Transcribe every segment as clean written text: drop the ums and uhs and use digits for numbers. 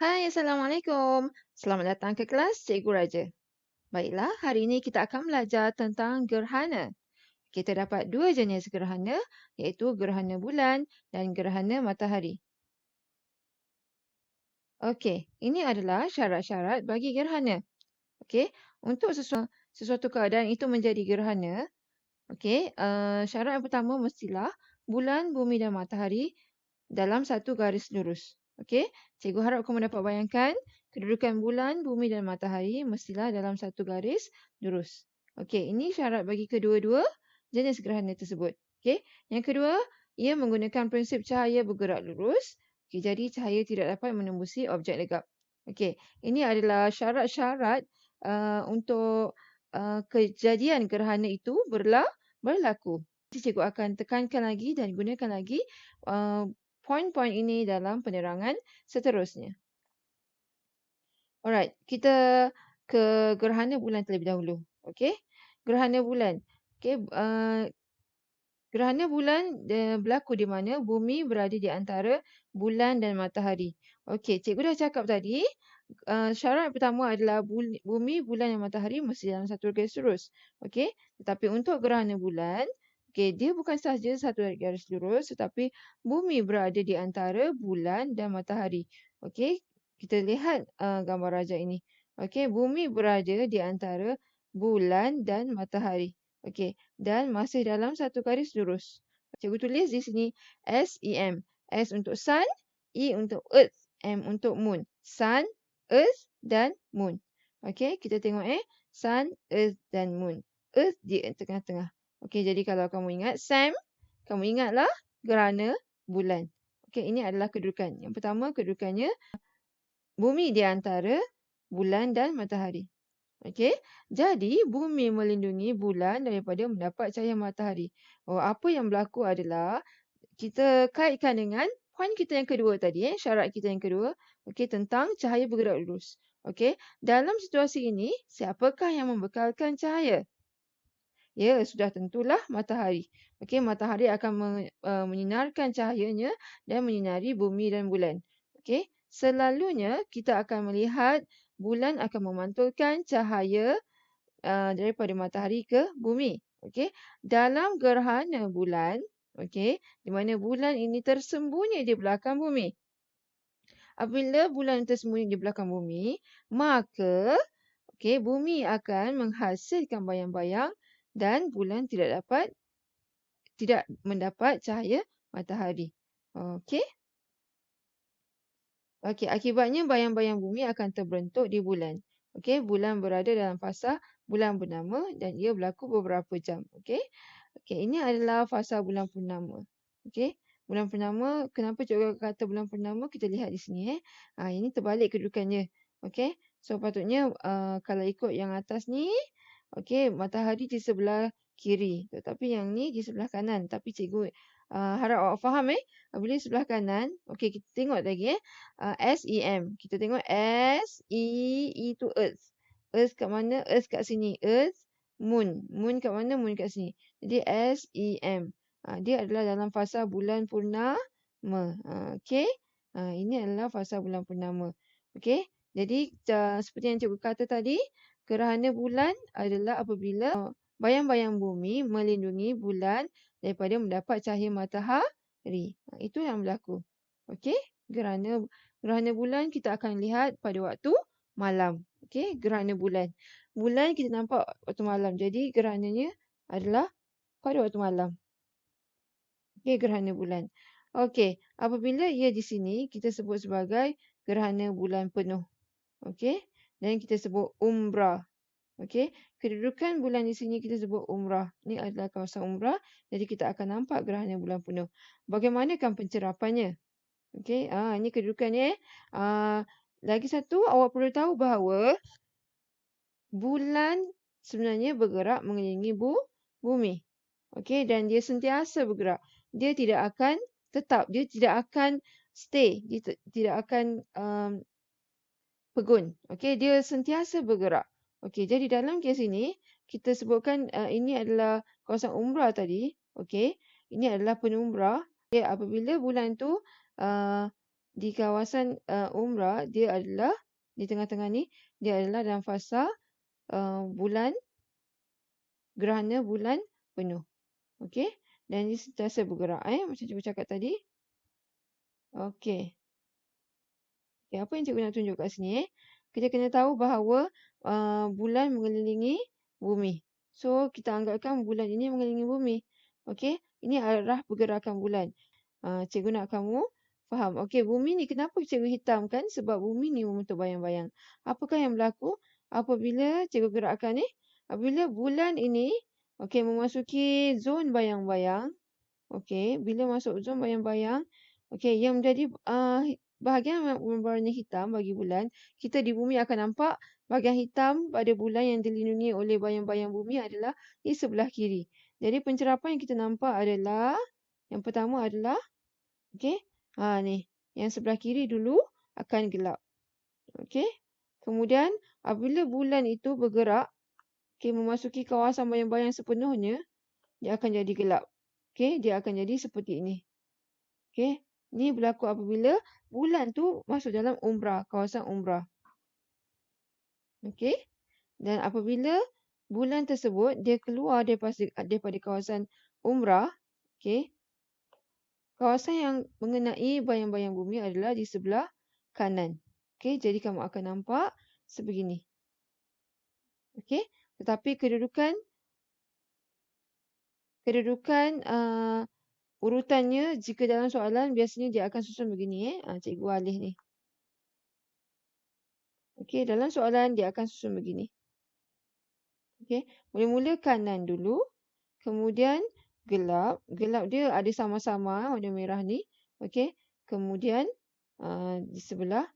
Hai, Assalamualaikum. Selamat datang ke kelas Cikgu Raja. Baiklah, hari ini kita akan belajar tentang gerhana. Kita dapat dua jenis gerhana, iaitu gerhana bulan dan gerhana matahari. Okey, ini adalah syarat-syarat bagi gerhana. Okey, untuk sesuatu keadaan itu menjadi gerhana, okey, syarat yang pertama mestilah bulan, bumi dan matahari dalam satu garis lurus. Okey, cikgu harap kamu dapat bayangkan kedudukan bulan, bumi dan matahari mestilah dalam satu garis lurus. Okey, ini syarat bagi kedua-dua jenis gerhana tersebut. Okey, yang kedua, ia menggunakan prinsip cahaya bergerak lurus. Okey, jadi cahaya tidak dapat menembusi objek legap. Okey, ini adalah syarat-syarat untuk kejadian gerhana itu berlaku. Nanti cikgu akan tekankan lagi dan gunakan lagi uh, poin-poin ini dalam penerangan seterusnya. Alright, kita ke gerhana bulan terlebih dahulu. Okey, gerhana bulan. Okey, gerhana bulan berlaku di mana bumi berada di antara bulan dan matahari. Okey, cikgu dah cakap tadi, syarat pertama adalah bumi, bulan dan matahari mesti dalam satu garis lurus. Okey, tetapi untuk gerhana bulan, okey, dia bukan sahaja satu garis lurus tetapi bumi berada di antara bulan dan matahari. Okey, kita lihat gambar raja ini. Okey, bumi berada di antara bulan dan matahari. Okey, dan masih dalam satu garis lurus. Cikgu tulis di sini SEM. S untuk sun, E untuk earth, M untuk moon. Sun, earth dan moon. Okey, kita tengok sun, earth dan moon. Earth di tengah-tengah. Okey, jadi kalau kamu ingat Sam, kamu ingatlah gerhana bulan. Okey, ini adalah kedudukan. Yang pertama, kedudukannya bumi di antara bulan dan matahari. Okey, jadi bumi melindungi bulan daripada mendapat cahaya matahari. Oh, apa yang berlaku adalah kita kaitkan dengan poin kita yang kedua tadi, syarat kita yang kedua, okey, tentang cahaya bergerak lurus. Okey, dalam situasi ini, siapakah yang membekalkan cahaya? Ya, sudah tentulah matahari. Okey, matahari akan menyinarkan cahayanya dan menyinari bumi dan bulan. Okey, selalunya kita akan melihat bulan akan memantulkan cahaya daripada matahari ke bumi. Okey, dalam gerhana bulan, okey, di mana bulan ini tersembunyi di belakang bumi. Apabila bulan tersembunyi di belakang bumi, maka okey, bumi akan menghasilkan bayang-bayang dan bulan tidak mendapat cahaya matahari. Okey. Okey, akibatnya bayang-bayang bumi akan terbentuk di bulan. Okey, bulan berada dalam fasa bulan purnama dan ia berlaku beberapa jam. Okey. Okey, ini adalah fasa bulan purnama. Okey. Bulan purnama, kenapa cikgu kata bulan purnama? Kita lihat di sini ini terbalik kedudukannya. Okey. So patutnya kalau ikut yang atas ni, okey, matahari di sebelah kiri. Tetapi yang ni di sebelah kanan. Tapi cikgu harap awak faham Apabila sebelah kanan, okey, kita tengok lagi SEM. Kita tengok S, E, E tu Earth. Earth kat mana? Earth kat sini. Earth, Moon. Moon kat mana? Moon kat sini. Jadi SEM. Dia adalah dalam fasa bulan purnama. Okey. Ini adalah fasa bulan purnama. Okey. Jadi seperti yang cikgu kata tadi, gerhana bulan adalah apabila bayang-bayang bumi melindungi bulan daripada mendapat cahaya matahari. Itu yang berlaku. Okey, gerhana bulan kita akan lihat pada waktu malam. Okey, gerhana bulan. Bulan kita nampak waktu malam. Jadi gerhananya adalah pada waktu malam. Okey, gerhana bulan. Okey, apabila ia di sini kita sebut sebagai gerhana bulan penuh. Okey, dan kita sebut umrah. Okey, kedudukan bulan di sini kita sebut umrah. Ini adalah kawasan umrah. Jadi kita akan nampak gerhana bulan penuh. Bagaimanakah pencerapannya? Okey, ini kedudukannya. Lagi satu, awak perlu tahu bahawa bulan sebenarnya bergerak mengelilingi bumi. Okey, dan dia sentiasa bergerak. Dia tidak akan tetap. Dia tidak akan stay. Dia tidak akan pegun. Okey, dia sentiasa bergerak. Okey, jadi dalam kes ini kita sebutkan ini adalah kawasan umrah tadi. Okey, ini adalah penumrah. Okey, apabila bulan tu di kawasan Umrah, dia adalah di tengah-tengah ni, dia adalah dalam fasa bulan, gerhana bulan penuh. Okey. Dan dia sentiasa bergerak. Macam cikgu cakap tadi. Okey. Okay, apa yang cikgu nak tunjuk kat sini? Kita kena tahu bahawa bulan mengelilingi bumi. So, kita anggapkan bulan ini mengelilingi bumi. Okey. Ini arah pergerakan bulan. Cikgu nak kamu faham. Okey, bumi ni kenapa cikgu hitamkan? Sebab bumi ni membentuk bayang-bayang. Apakah yang berlaku apabila cikgu gerakkan ni? Apabila bulan ini memasuki zon bayang-bayang. Okey, bila masuk zon bayang-bayang, yang menjadi bahagian yang berwarna hitam bagi bulan, kita di bumi akan nampak bahagian hitam pada bulan yang dilindungi oleh bayang-bayang bumi adalah di sebelah kiri. Jadi pencerapan yang kita nampak adalah, yang pertama adalah, ni, yang sebelah kiri dulu akan gelap. Okey. Kemudian apabila bulan itu bergerak, memasuki kawasan bayang-bayang sepenuhnya, dia akan jadi gelap. Dia akan jadi seperti ini. Ini berlaku apabila bulan tu masuk dalam umrah, kawasan umrah. Dan apabila bulan tersebut dia keluar daripada kawasan umrah, kawasan yang mengenai bayang-bayang bumi adalah di sebelah kanan. Jadi kamu akan nampak sebegini. Tetapi kedudukan urutannya jika dalam soalan biasanya dia akan susun begini. Cikgu alih ni. Dalam soalan dia akan susun begini. Mula-mula kanan dulu. Kemudian gelap. Gelap dia ada sama-sama warna merah ni. Kemudian di sebelah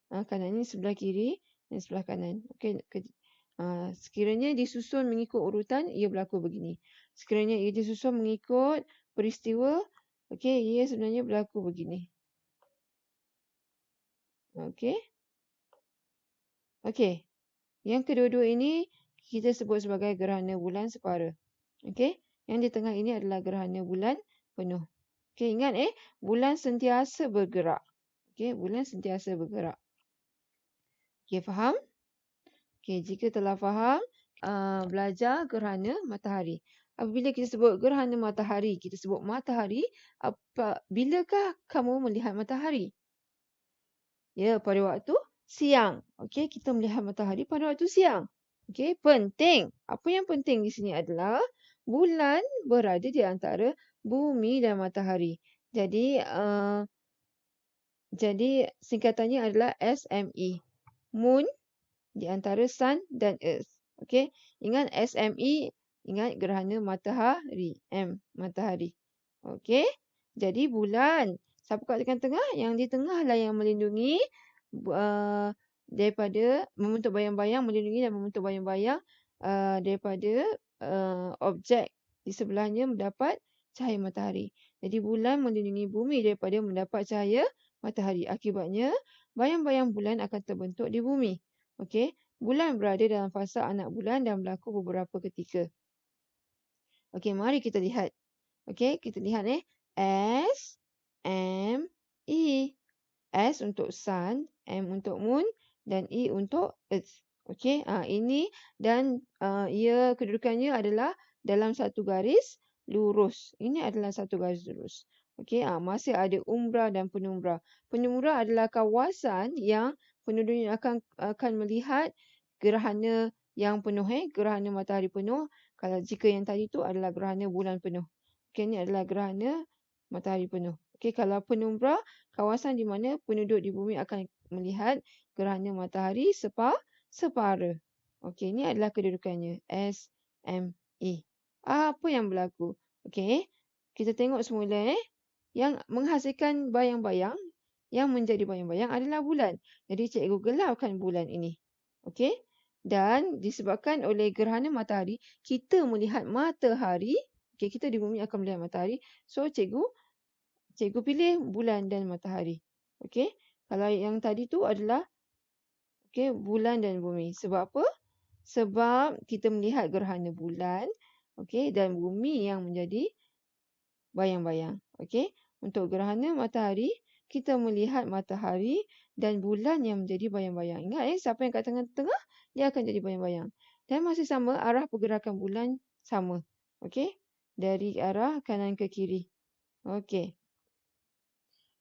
kanan ni sebelah kiri dan sebelah kanan. Sekiranya disusun mengikut urutan, ia berlaku begini. Sekiranya ia disusun mengikut peristiwa, ia sebenarnya berlaku begini. Yang kedua-dua ini kita sebut sebagai gerhana bulan separa. Yang di tengah ini adalah gerhana bulan penuh. Ingat bulan sentiasa bergerak. Bulan sentiasa bergerak. Faham? Jika telah faham, belajar gerhana matahari. Apabila kita sebut gerhana matahari, kita sebut matahari, bilakah kamu melihat matahari? Ya, pada waktu siang. Kita melihat matahari pada waktu siang. Penting. Apa yang penting di sini adalah bulan berada di antara bumi dan matahari. Jadi singkatannya adalah SME. Moon di antara sun dan earth. Ingat SME, ingat gerhana matahari. Matahari. Jadi bulan. Siapa kat tengah-tengah? Yang di tengah lah yang melindungi daripada membentuk bayang-bayang, melindungi dan membentuk bayang-bayang daripada objek di sebelahnya mendapat cahaya matahari. Jadi bulan melindungi bumi daripada mendapat cahaya matahari. Akibatnya, bayang-bayang bulan akan terbentuk di bumi. Bulan berada dalam fasa anak bulan dan berlaku beberapa ketika. Mari kita lihat. Kita lihat S, M, E. S untuk sun, M untuk moon dan E untuk earth. Ini dan ia kedudukannya adalah dalam satu garis lurus. Ini adalah satu garis lurus. Masih ada umrah dan penumrah. Penumrah adalah kawasan yang penduduknya akan melihat gerhana yang penuh, gerhana matahari penuh. Kalau jika yang tadi tu adalah gerhana bulan penuh. Ini adalah gerhana matahari penuh. Kalau penumrah, kawasan di mana penduduk di bumi akan melihat gerhana matahari separa. Ini adalah kedudukannya. S, M, E. Apa yang berlaku? Kita tengok semula. Yang menghasilkan bayang-bayang, yang menjadi bayang-bayang adalah bulan. Jadi cikgu gelapkan bulan ini. Dan disebabkan oleh gerhana matahari, kita melihat matahari. Kita di bumi akan melihat matahari. So cikgu pilih bulan dan matahari. Kalau yang tadi tu adalah bulan dan bumi. Sebab apa? Sebab kita melihat gerhana bulan dan bumi yang menjadi bayang-bayang. Untuk gerhana matahari, kita melihat matahari dan bulan yang menjadi bayang-bayang. Ingat siapa yang kat tengah-tengah, dia akan jadi bayang-bayang. Dan masih sama, arah pergerakan bulan sama. Okey? Dari arah kanan ke kiri. Okey.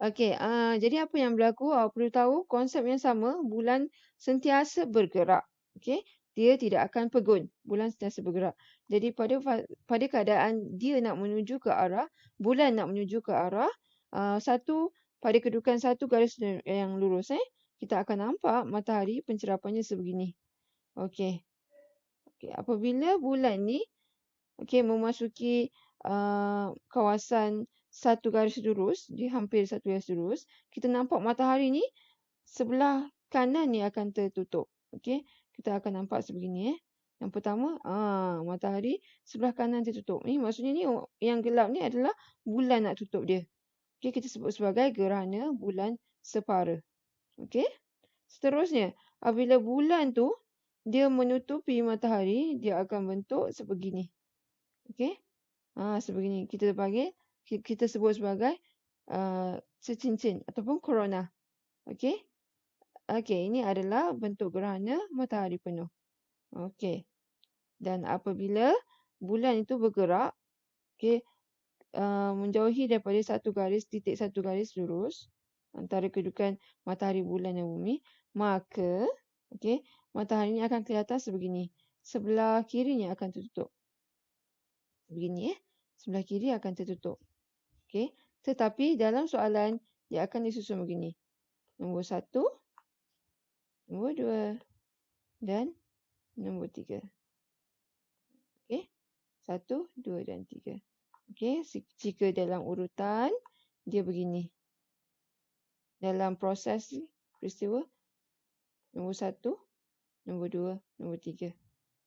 Okey, jadi apa yang berlaku? Awak perlu tahu konsep yang sama, bulan sentiasa bergerak. Okey? Dia tidak akan pegun. Bulan sentiasa bergerak. Jadi pada keadaan dia nak menuju ke arah, bulan nak menuju ke arah, pada kedudukan satu garis yang lurus, kita akan nampak matahari pencerapannya sebegini. Okey. Okey, apabila bulan ni memasuki kawasan satu garis lurus, dia hampir satu garis lurus, kita nampak matahari ni sebelah kanan ni akan tertutup. Okey, kita akan nampak sebegini. Yang pertama, matahari sebelah kanan tertutup. Ni maksudnya ni yang gelap ni adalah bulan nak tutup dia. Okey, kita sebut sebagai gerhana bulan separa. Okey. Seterusnya, apabila bulan tu dia menutupi matahari, dia akan bentuk sebegini. Okey. Sebegini kita sebut sebagai secincin ataupun corona. Okey. Okey, ini adalah bentuk gerhana matahari penuh. Okey. Dan apabila bulan itu bergerak, menjauhi daripada titik satu garis lurus antara kedudukan matahari, bulan dan bumi, maka matahari ini akan kelihatan sebegini. Sebelah kirinya akan tertutup. Begini sebelah kiri akan tertutup. Okey. Tetapi dalam soalan dia akan disusun begini. Nombor 1, nombor 2 dan nombor 3. Okey. 1, 2 dan 3. Okey, jika dalam urutan dia begini. Dalam proses peristiwa nombor 1, nombor 2, nombor 3.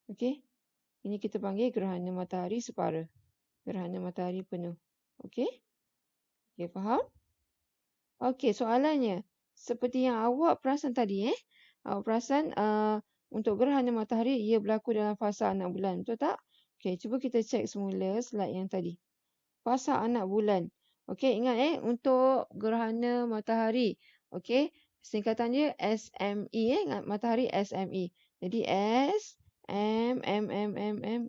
Okey. Ini kita panggil gerhana matahari separa. Gerhana matahari penuh. Okey? Okey, faham? Okey, soalannya. Seperti yang awak perasan tadi, awak perasan untuk gerhana matahari, ia berlaku dalam fasa anak bulan. Betul tak? Okey, cuba kita cek semula slide yang tadi. Fasa anak bulan. Okey, ingat untuk gerhana matahari. Okey, singkatan dia SME. Ingat matahari SME. Jadi S, M,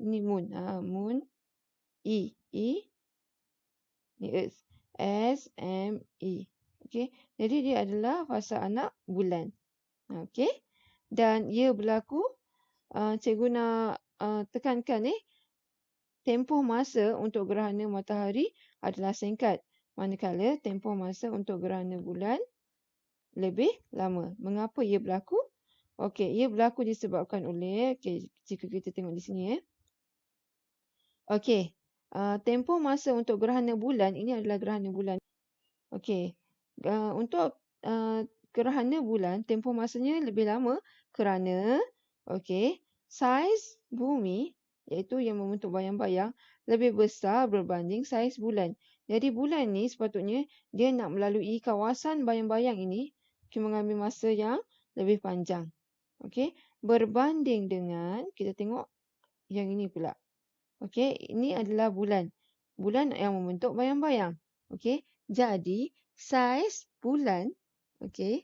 ni moon. Moon. E ni Earth. SME. Okey. Jadi dia adalah fasa anak bulan. Okey. Dan ia berlaku, cikgu nak tekankan tempoh masa untuk gerhana matahari adalah singkat. Manakala tempoh masa untuk gerhana bulan lebih lama. Mengapa ia berlaku? Okey, ia berlaku disebabkan oleh, jika kita tengok di sini Okey. Tempoh masa untuk gerhana bulan, ini adalah gerhana bulan. Okey. Untuk gerhana bulan, tempoh masanya lebih lama kerana saiz bumi, iaitu yang membentuk bayang-bayang, lebih besar berbanding saiz bulan. Jadi bulan ni sepatutnya dia nak melalui kawasan bayang-bayang ini mengambil masa yang lebih panjang. Okey. Berbanding dengan, kita tengok yang ini pula. Okey, ini adalah bulan. Bulan yang membentuk bayang-bayang. Okey, jadi saiz bulan, kita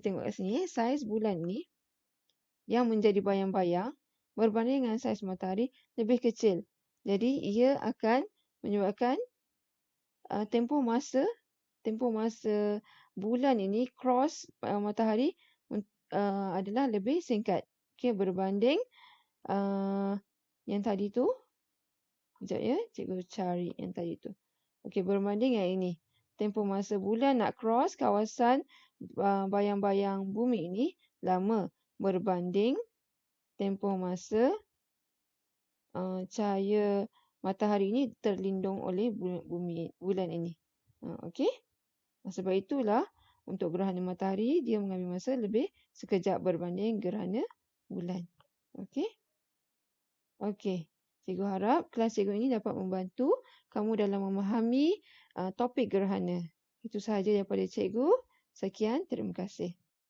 tengok kat sini, saiz bulan ni yang menjadi bayang-bayang berbanding dengan saiz matahari lebih kecil. Jadi ia akan menyebabkan tempoh masa bulan ini cross matahari adalah lebih singkat. Okey, berbanding yang tadi tu, sekejap ya, cikgu cari yang tadi tu. Okey, berbanding yang ini. Tempoh masa bulan nak cross kawasan bayang-bayang bumi ini lama berbanding tempoh masa cahaya matahari ini terlindung oleh bulan ini. Okey. Sebab itulah untuk gerhana matahari dia mengambil masa lebih sekejap berbanding gerhana bulan. Okey. Okey, cikgu harap kelas cikgu ini dapat membantu kamu dalam memahami topik gerhana. Itu sahaja daripada cikgu. Sekian, terima kasih.